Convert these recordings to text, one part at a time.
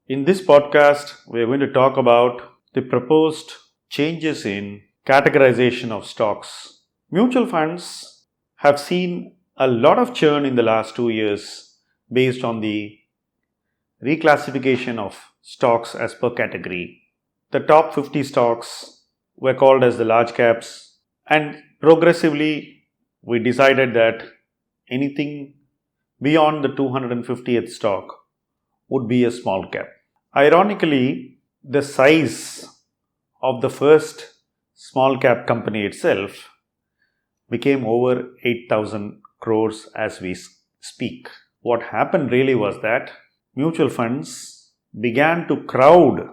In this podcast, we are going to talk about the proposed changes in categorization of stocks. Mutual funds have seen a lot of churn in the last 2 years based on the reclassification of stocks as per category. The top 50 stocks were called as the large caps, and progressively we decided that anything beyond the 250th stock would be a small cap. Ironically, the size of the first small cap company itself became over 8,000 crores as we speak. What happened really was that mutual funds began to crowd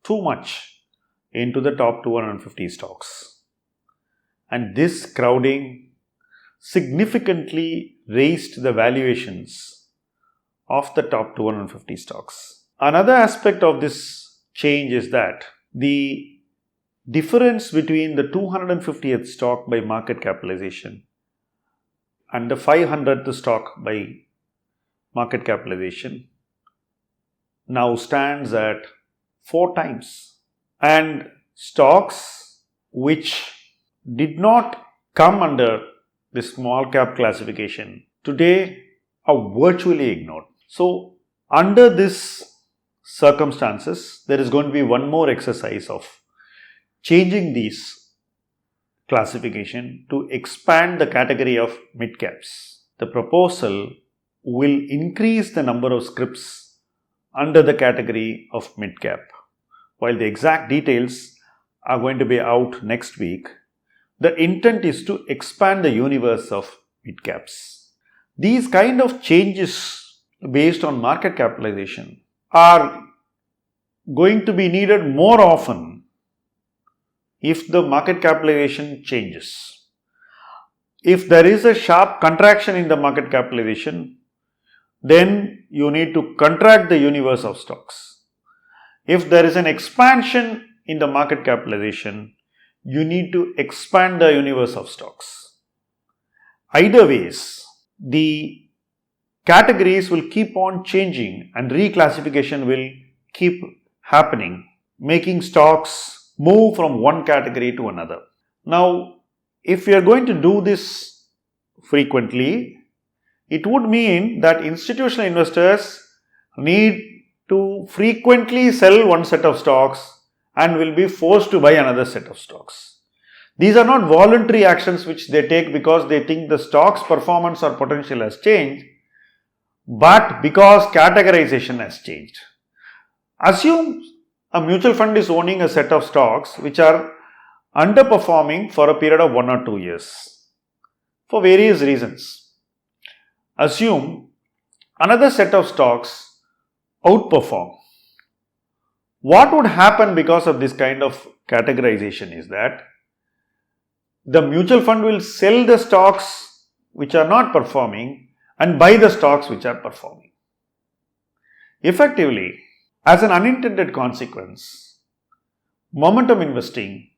too much into the top 250 stocks. And this crowding significantly raised the valuations of the top 250 stocks. Another aspect of this change is that the difference between the 250th stock by market capitalization and the 500th stock by market capitalization now stands at 4 times. And stocks which did not come under the small cap classification today are virtually ignored. So, under this circumstances, there is going to be one more exercise of changing these classification to expand the category of midcaps. The proposal will increase the number of scrips under the category of midcap. While the exact details are going to be out next week, the intent is to expand the universe of midcaps. These kind of changes based on market capitalization are going to be needed more often if the market capitalization changes. If there is a sharp contraction in the market capitalization, then you need to contract the universe of stocks. If there is an expansion in the market capitalization, you need to expand the universe of stocks. Either ways, the categories will keep on changing and reclassification will keep happening, making stocks move from one category to another. Now, if we are going to do this frequently, it would mean that institutional investors need to frequently sell one set of stocks and will be forced to buy another set of stocks. These are not voluntary actions which they take because they think the stock's performance or potential has changed, but because categorization has changed. Assume a mutual fund is owning a set of stocks which are underperforming for a period of 1 or 2 years for various reasons. Assume another set of stocks outperform. What would happen because of this kind of categorization is that the mutual fund will sell the stocks which are not performing and buy the stocks which are performing. Effectively, as an unintended consequence, momentum investing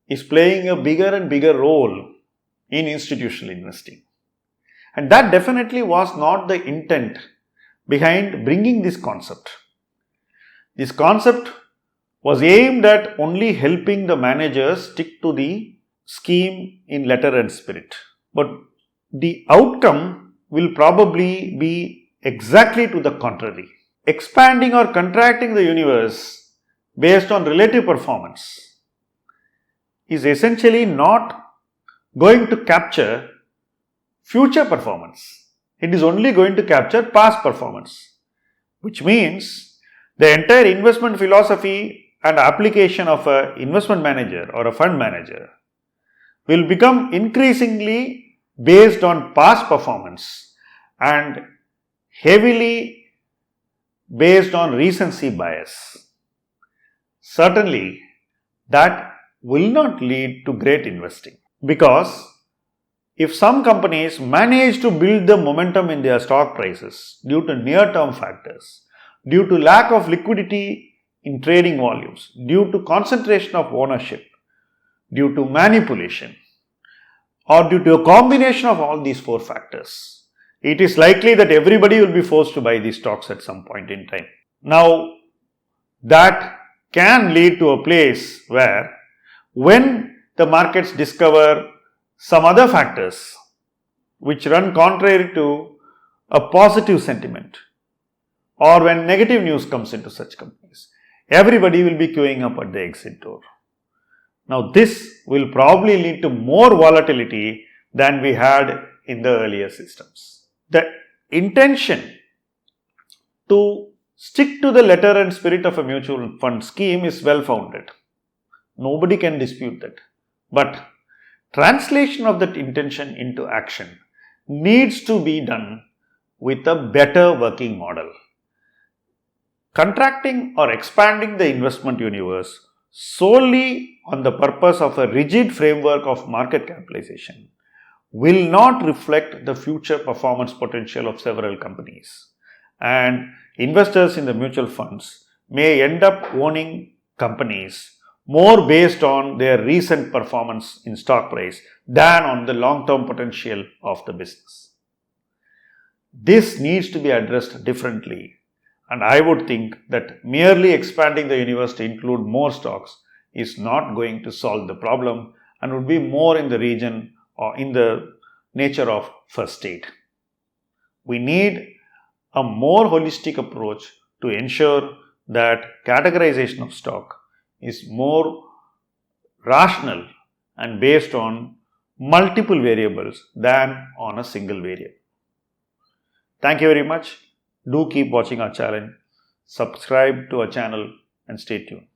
is playing a bigger and bigger role in institutional investing. And that definitely was not the intent behind bringing this concept. This concept was aimed at only helping the managers stick to the scheme in letter and spirit. But the outcome will probably be exactly to the contrary. Expanding or contracting the universe based on relative performance is essentially not going to capture future performance. It is only going to capture past performance, which means the entire investment philosophy and application of an investment manager or a fund manager will become increasingly based on past performance and heavily based on recency bias. Certainly, that will not lead to great investing, because if some companies manage to build the momentum in their stock prices due to near-term factors, due to lack of liquidity in trading volumes, due to concentration of ownership, due to manipulation, or due to a combination of all these 4 factors, it is likely that everybody will be forced to buy these stocks at some point in time. Now, that can lead to a place where when the markets discover some other factors which run contrary to a positive sentiment, or when negative news comes into such companies, everybody will be queuing up at the exit door. Now, this will probably lead to more volatility than we had in the earlier systems. The intention to stick to the letter and spirit of a mutual fund scheme is well founded. Nobody can dispute that. But translation of that intention into action needs to be done with a better working model. Contracting or expanding the investment universe solely on the purpose of a rigid framework of market capitalization will not reflect the future performance potential of several companies, and investors in the mutual funds may end up owning companies more based on their recent performance in stock price than on the long-term potential of the business. This needs to be addressed differently, and I would think that merely expanding the universe to include more stocks is not going to solve the problem and would be more in the region or in the nature of first aid. We need a more holistic approach to ensure that categorization of stock is more rational and based on multiple variables than on a single variable. Thank you very much. Do keep watching our channel, subscribe to our channel and stay tuned.